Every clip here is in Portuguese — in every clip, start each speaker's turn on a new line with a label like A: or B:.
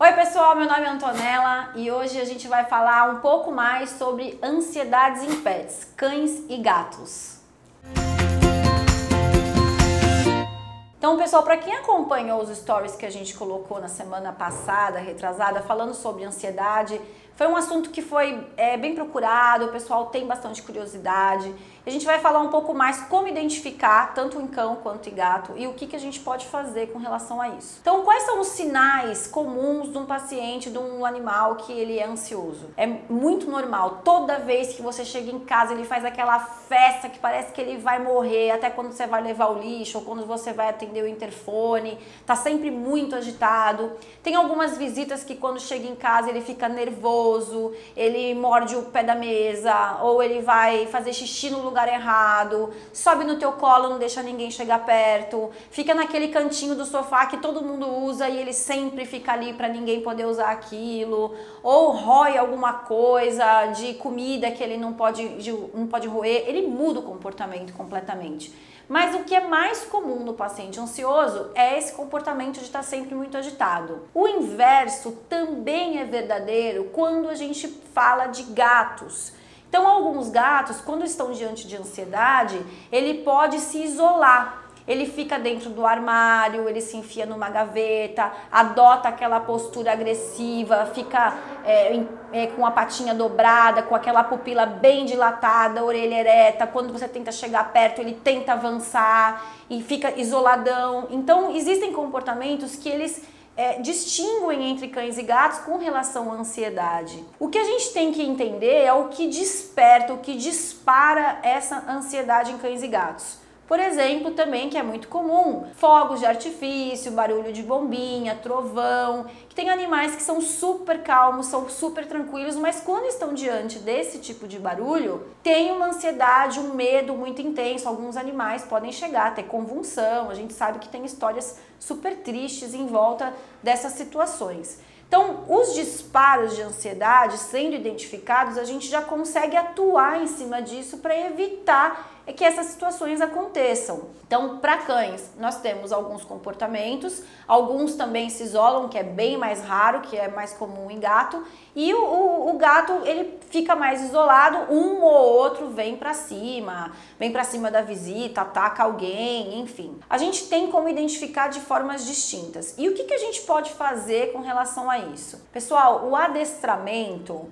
A: Oi pessoal, meu nome é Antonella e hoje a gente vai falar um pouco mais sobre ansiedades em pets, cães e gatos. Então pessoal, para quem acompanhou os stories que a gente colocou na semana passada, retrasada, falando sobre ansiedade, foi um assunto que foi bem procurado, o pessoal tem bastante curiosidade. A gente vai falar um pouco mais como identificar, tanto em cão quanto em gato, e o que a gente pode fazer com relação a isso. Então, quais são os sinais comuns de um paciente, de um animal que ele é ansioso? É muito normal, toda vez que você chega em casa, ele faz aquela festa que parece que ele vai morrer, até quando você vai levar o lixo, ou quando você vai atender o interfone, tá sempre muito agitado. Tem algumas visitas que quando chega em casa ele fica nervoso, ele morde o pé da mesa, ou ele vai fazer xixi no lugar errado, sobe no teu colo, não deixa ninguém chegar perto, fica naquele cantinho do sofá que todo mundo usa e ele sempre fica ali para ninguém poder usar aquilo, ou rói alguma coisa de comida que ele não pode roer, ele muda o comportamento completamente. Mas o que é mais comum no paciente ansioso é esse comportamento de estar sempre muito agitado. O inverso também é verdadeiro quando a gente fala de gatos. Então, alguns gatos, quando estão diante de ansiedade, ele pode se isolar. Ele fica dentro do armário, ele se enfia numa gaveta, adota aquela postura agressiva, fica com a patinha dobrada, com aquela pupila bem dilatada, orelha ereta. Quando você tenta chegar perto, ele tenta avançar e fica isoladão. Então, existem comportamentos que eles distinguem entre cães e gatos com relação à ansiedade. O que a gente tem que entender é o que desperta, o que dispara essa ansiedade em cães e gatos. Por exemplo, também, que é muito comum, fogos de artifício, barulho de bombinha, trovão, que tem animais que são super calmos, são super tranquilos, mas quando estão diante desse tipo de barulho, tem uma ansiedade, um medo muito intenso. Alguns animais podem chegar a ter convulsão, a gente sabe que tem histórias super tristes em volta dessas situações. Então, os disparos de ansiedade sendo identificados, a gente já consegue atuar em cima disso para evitar que essas situações aconteçam. Então, para cães, nós temos alguns comportamentos, alguns também se isolam, que é bem mais raro, que é mais comum em gato, e o gato, ele fica mais isolado, um ou outro vem para cima da visita, ataca alguém, enfim. A gente tem como identificar de formas distintas. E o que a gente pode fazer com relação a isso? Pessoal, o adestramento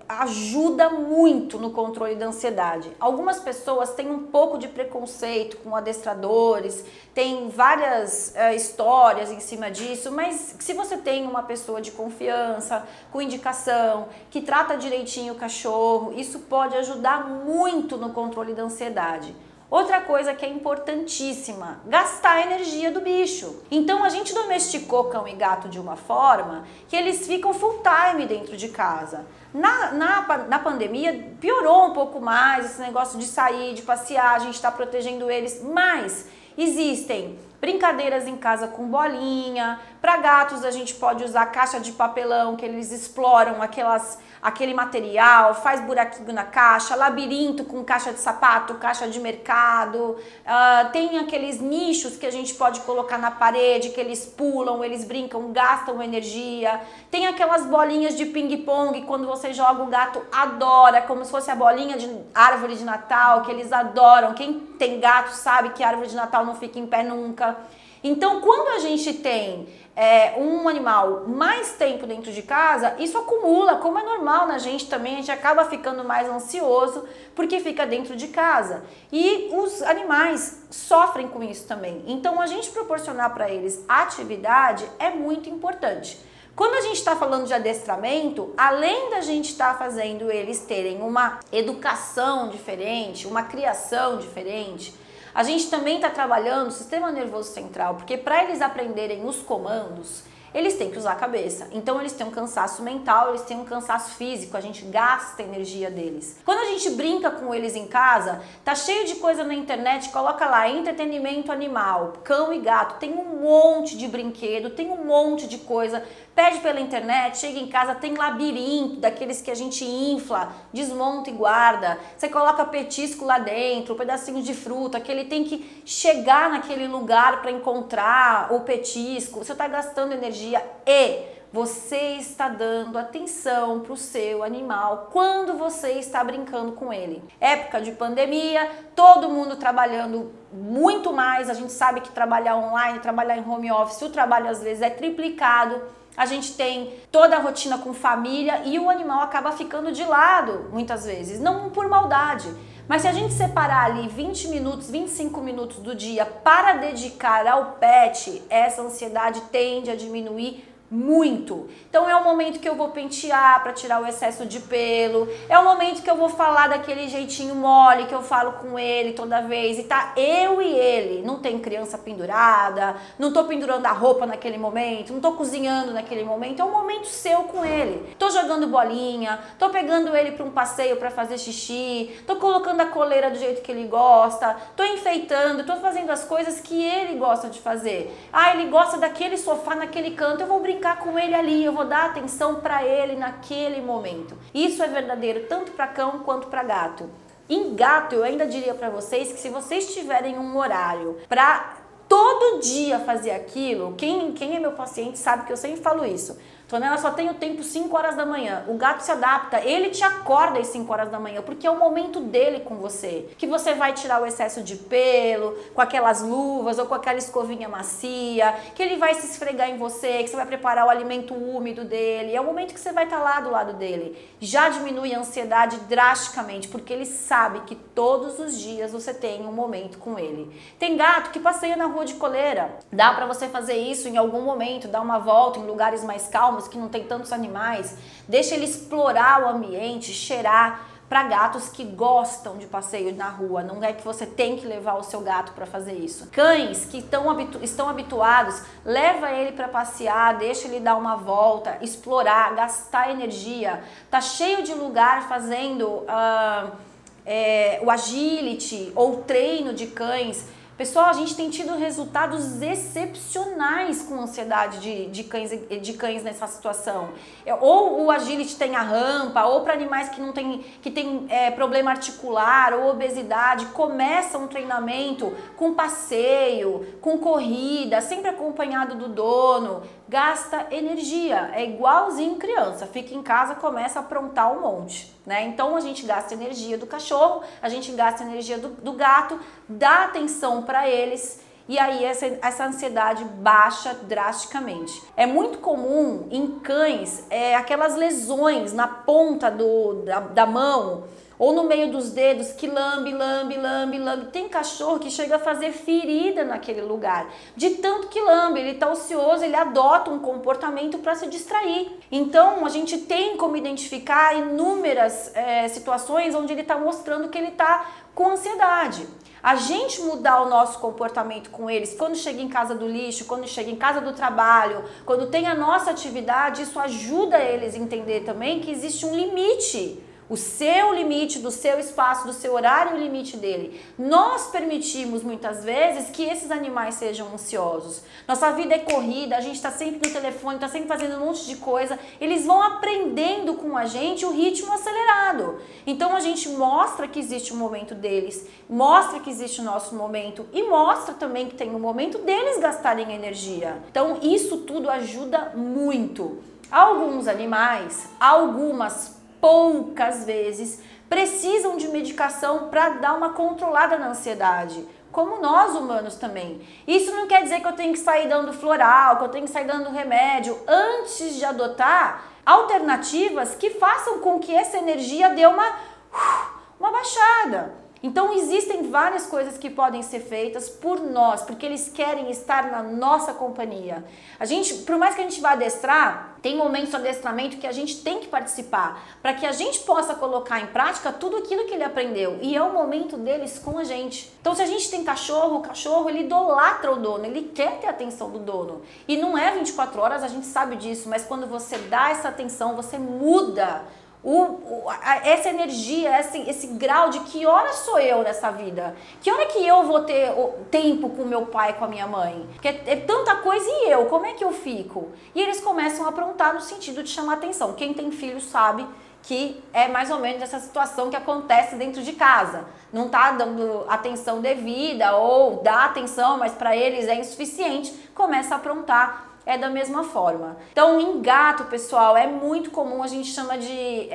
A: ajuda muito no controle da ansiedade. Algumas pessoas têm um pouco de preconceito com adestradores, tem várias histórias em cima disso, mas se você tem uma pessoa de confiança, com indicação, que trata direitinho o cachorro, isso pode ajudar muito no controle da ansiedade. Outra coisa que é importantíssima, gastar a energia do bicho. Então a gente domesticou cão e gato de uma forma que eles ficam full time dentro de casa. Na pandemia piorou um pouco mais esse negócio de sair, de passear, a gente está protegendo eles, mas existem brincadeiras em casa com bolinha. Para gatos a gente pode usar caixa de papelão, que eles exploram aquele material, faz buraquinho na caixa, labirinto com caixa de sapato, caixa de mercado, tem aqueles nichos que a gente pode colocar na parede, que eles pulam, eles brincam, gastam energia. Tem aquelas bolinhas de ping-pong, quando você joga o gato adora, como se fosse a bolinha de árvore de Natal, que eles adoram. Quem tem gato sabe que a árvore de Natal não fica em pé nunca. Então, quando a gente tem um animal mais tempo dentro de casa, isso acumula, como é normal na gente também, a gente acaba ficando mais ansioso porque fica dentro de casa. E os animais sofrem com isso também. Então, a gente proporcionar para eles atividade é muito importante. Quando a gente está falando de adestramento, além da gente estar fazendo eles terem uma educação diferente, uma criação diferente, a gente também está trabalhando o sistema nervoso central, porque para eles aprenderem os comandos, eles têm que usar a cabeça. Então eles têm um cansaço mental, eles têm um cansaço físico, a gente gasta a energia deles. Quando a gente brinca com eles em casa, tá cheio de coisa na internet, coloca lá, entretenimento animal, cão e gato, tem um monte de brinquedo, tem um monte de coisa. Pede pela internet, chega em casa, tem labirinto, daqueles que a gente infla, desmonta e guarda. Você coloca petisco lá dentro, pedacinhos de fruta, que ele tem que chegar naquele lugar para encontrar o petisco. Você está gastando energia dia e você está dando atenção para o seu animal quando você está brincando com ele. Época de pandemia, todo mundo trabalhando muito mais, a gente sabe que trabalhar online, trabalhar em home office, o trabalho às vezes é triplicado. A gente tem toda a rotina com família e o animal acaba ficando de lado muitas vezes, não por maldade. Mas se a gente separar ali 20 minutos, 25 minutos do dia para dedicar ao pet, essa ansiedade tende a diminuir muito. Então é o momento que eu vou pentear para tirar o excesso de pelo, é o momento que eu vou falar daquele jeitinho mole que eu falo com ele toda vez, e tá eu e ele, não tem criança pendurada, não tô pendurando a roupa naquele momento, não tô cozinhando naquele momento, é um momento seu com ele. Tô jogando bolinha, tô pegando ele para um passeio para fazer xixi, tô colocando a coleira do jeito que ele gosta, tô enfeitando, tô fazendo as coisas que ele gosta de fazer. Ah, ele gosta daquele sofá naquele canto, eu vou brincar com ele ali, eu vou dar atenção para ele naquele momento. Isso é verdadeiro tanto para cão quanto para gato. Em gato, eu ainda diria para vocês que se vocês tiverem um horário para todo dia fazer aquilo, quem é meu paciente sabe que eu sempre falo isso. Tonela só tem o tempo 5 horas da manhã. O gato se adapta, ele te acorda às 5 horas da manhã, porque é o momento dele com você. Que você vai tirar o excesso de pelo, com aquelas luvas ou com aquela escovinha macia, que ele vai se esfregar em você, que você vai preparar o alimento úmido dele. É o momento que você vai estar lá do lado dele. Já diminui a ansiedade drasticamente, porque ele sabe que todos os dias você tem um momento com ele. Tem gato que passeia na rua de coleira. Dá pra você fazer isso em algum momento, dar uma volta em lugares mais calmos, que não tem tantos animais, deixa ele explorar o ambiente, cheirar. Para gatos que gostam de passeio na rua, não é que você tem que levar o seu gato para fazer isso. Cães que estão habituados, leva ele para passear, deixa ele dar uma volta, explorar, gastar energia. Tá cheio de lugar fazendo o agility ou treino de cães. Pessoal, a gente tem tido resultados excepcionais com ansiedade de cães nessa situação. Ou o agility tem a rampa, ou para animais que tem problema articular ou obesidade, começa um treinamento com passeio, com corrida, sempre acompanhado do dono, gasta energia, é igualzinho criança, fica em casa, começa a aprontar um monte, né? Então a gente gasta energia do cachorro, a gente gasta energia do gato, dá atenção para eles e aí essa ansiedade baixa drasticamente. É muito comum em cães aquelas lesões na ponta da mão ou no meio dos dedos que lambe. Tem cachorro que chega a fazer ferida naquele lugar. De tanto que lambe, ele tá ocioso, ele adota um comportamento para se distrair. Então, a gente tem como identificar inúmeras situações onde ele tá mostrando que ele tá com ansiedade. A gente mudar o nosso comportamento com eles, quando chega em casa do lixo, quando chega em casa do trabalho, quando tem a nossa atividade, isso ajuda eles a entender também que existe um limite. O seu limite do seu espaço, do seu horário, o limite dele. Nós permitimos muitas vezes que esses animais sejam ansiosos. Nossa vida é corrida, a gente está sempre no telefone, está sempre fazendo um monte de coisa. Eles vão aprendendo com a gente o ritmo acelerado. Então a gente mostra que existe um momento deles, mostra que existe o nosso momento e mostra também que tem um momento deles gastarem energia. Então isso tudo ajuda muito. Alguns animais, poucas vezes precisam de medicação para dar uma controlada na ansiedade, como nós humanos também. Isso não quer dizer que eu tenho que sair dando floral, que eu tenho que sair dando remédio antes de adotar alternativas que façam com que essa energia dê uma baixada. Então existem várias coisas que podem ser feitas por nós, porque eles querem estar na nossa companhia. Por mais que a gente vá adestrar, tem momentos de adestramento que a gente tem que participar, para que a gente possa colocar em prática tudo aquilo que ele aprendeu. E é o momento deles com a gente. Então se a gente tem cachorro, o cachorro ele idolatra o dono, ele quer ter a atenção do dono. E não é 24 horas, a gente sabe disso, mas quando você dá essa atenção, você muda essa energia, esse grau de que hora sou eu nessa vida? Que hora que eu vou ter tempo com meu pai, com a minha mãe? Porque é tanta coisa e eu, como é que eu fico? E eles começam a aprontar no sentido de chamar atenção. Quem tem filho sabe que é mais ou menos essa situação que acontece dentro de casa. Não tá dando atenção devida ou dá atenção, mas para eles é insuficiente, começa a aprontar é da mesma forma. Então, em gato, pessoal, é muito comum, a gente chama de...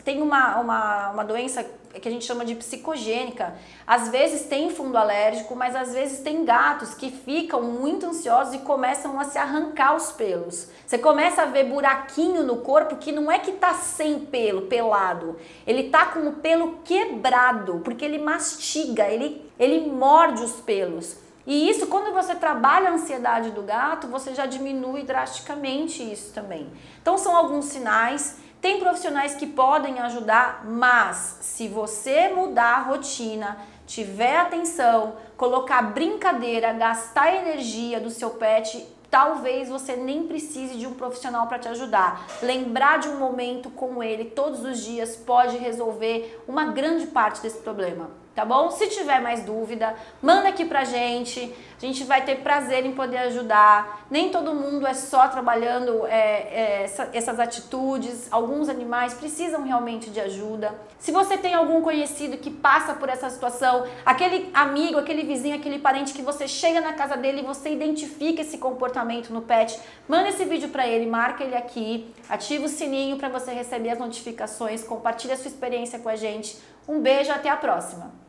A: tem uma doença que a gente chama de psicogênica. Às vezes tem fundo alérgico, mas às vezes tem gatos que ficam muito ansiosos e começam a se arrancar os pelos. Você começa a ver buraquinho no corpo que não é que tá sem pelo, pelado. Ele tá com o pelo quebrado, porque ele mastiga, ele morde os pelos. E isso, quando você trabalha a ansiedade do gato, você já diminui drasticamente isso também. Então são alguns sinais. Tem profissionais que podem ajudar, mas se você mudar a rotina, tiver atenção, colocar brincadeira, gastar energia do seu pet, talvez você nem precise de um profissional para te ajudar. Lembrar de um momento com ele todos os dias pode resolver uma grande parte desse problema. Tá bom? Se tiver mais dúvida, manda aqui pra gente. A gente vai ter prazer em poder ajudar. Nem todo mundo é só trabalhando essas atitudes. Alguns animais precisam realmente de ajuda. Se você tem algum conhecido que passa por essa situação, aquele amigo, aquele vizinho, aquele parente que você chega na casa dele e você identifica esse comportamento no pet, manda esse vídeo pra ele, marca ele aqui, ativa o sininho para você receber as notificações, compartilha a sua experiência com a gente. Um beijo, até a próxima!